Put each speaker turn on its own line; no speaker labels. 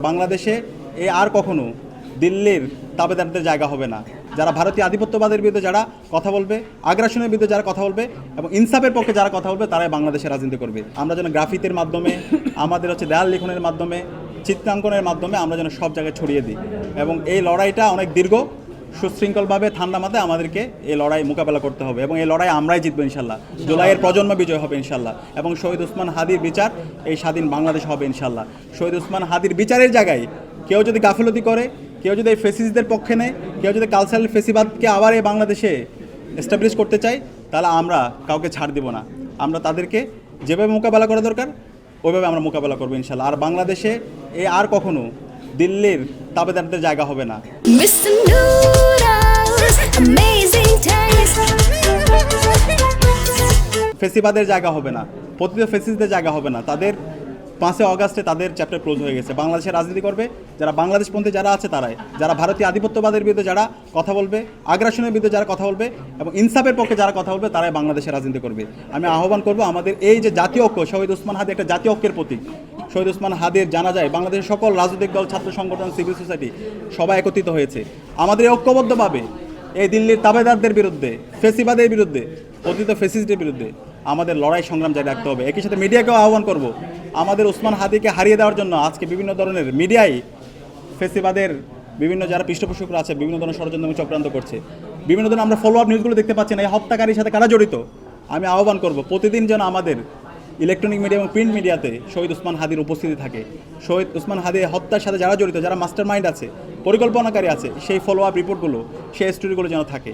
বাংলাদেশে আর কখনো দিল্লির তাবেদারদের জায়গা হবে না। যারা ভারতীয় আধিপত্যবাদের বিরুদ্ধে যারা কথা বলবে, আগ্রাসনের বিরুদ্ধে যারা কথা বলবে এবং ইনসাফের পক্ষে যারা কথা বলবে তারাই বাংলাদেশের রাজনীতি করবে। আমরা যেন গ্রাফিতির মাধ্যমে, আমাদের দেয়াল লিখনের মাধ্যমে, চিত্রাঙ্কনের মাধ্যমে আমরা যেন সব জায়গায় ছড়িয়ে দিই। এবং এই লড়াইটা অনেক দীর্ঘ, সুশৃঙ্খলভাবে ঠান্ডা মাথায় আমাদেরকে এই লড়াই মোকাবেলা করতে হবে এবং এই লড়াই আমরাই জিতবো ইনশাল্লাহ। জুলাইয়ের প্রজন্ম বিজয় হবে ইনশাল্লাহ এবং শহীদ ওসমান হাদির বিচার এই স্বাধীন বাংলাদেশ হবে ইনশাল্লাহ। শহীদ ওসমান হাদির বিচারের জায়গায় কেউ যদি গাফিলতি করে, কেউ যদি এই ফেসিসদের পক্ষে নেয়, কেউ যদি কালচারাল ফেসিবাদকে আবার এই বাংলাদেশে এস্টাবলিশ করতে চায়, তাহলে আমরা কাউকে ছাড় দিব না। আমরা তাদেরকে যেভাবে মোকাবেলা করা দরকার ওইভাবে আমরা মোকাবেলা করবো ইনশাল্লাহ। আর বাংলাদেশে আর কখনো দিল্লির তাবেদারদের জায়গা হবে না। ফেসিবাদের জায়গা হবে না, প্রতিটি ফেসিসদের জায়গা হবে না। তাদের 5 আগস্টে তাদের চ্যাপ্টার ক্লোজ হয়ে গেছে। বাংলাদেশের রাজনীতি করবে যারা বাংলাদেশপন্থী যারা আছে তারাই, যারা ভারতীয় আধিপত্যবাদের বিরুদ্ধে যারা কথা বলবে, আগ্রাসনের বিরুদ্ধে যারা কথা বলবে এবং ইনসাফের পক্ষে যারা কথা বলবে তারাই বাংলাদেশের রাজনীতি করবে। আমি আহ্বান করব আমাদের এই যে জাতীয় ঐক্য, শহীদ ওসমান হাদি একটা জাতীয় ঐক্যের প্রতীক। শহীদ ওসমান হাদির জানা যায় বাংলাদেশের সকল রাজনৈতিক দল, ছাত্র সংগঠন, সিভিল সোসাইটি সবাই একত্রিত হয়েছে। আমাদের ঐক্যবদ্ধভাবে এই দিল্লির তাবেদারদের বিরুদ্ধে, ফেসিবাদের বিরুদ্ধে, প্রতিটি ফেসিস্টের বিরুদ্ধে আমাদের লড়াই সংগ্রাম জারি রাখতে হবে। একই সাথে মিডিয়াকেও আহ্বান করব আমাদের ওসমান হাদিকে হারিয়ে দেওয়ার জন্য আজকে বিভিন্ন ধরনের মিডিয়ায় ফেসিবাদের বিভিন্ন যারা পৃষ্ঠপোষকরা আছে বিভিন্ন ধরনের ষড়যন্ত্র চক্রান্ত করছে। বিভিন্ন ধরনের আমরা ফলো আপ নিউজগুলো দেখতে পাচ্ছি না, এই হত্যাকারীর সাথে কারা জড়িত। আমি আহ্বান করব প্রতিদিন যেন আমাদের ইলেকট্রনিক মিডিয়া এবং প্রিন্ট মিডিয়াতে শহীদ ওসমান হাদির উপস্থিতি থাকে। শহীদ ওসমান হাদির হত্যার সাথে যারা জড়িত, যারা মাস্টার মাইন্ড আছে, পরিকল্পনাকারী আছে, সেই ফলো আপ রিপোর্টগুলো, সেই স্টোরিগুলো যেন থাকে।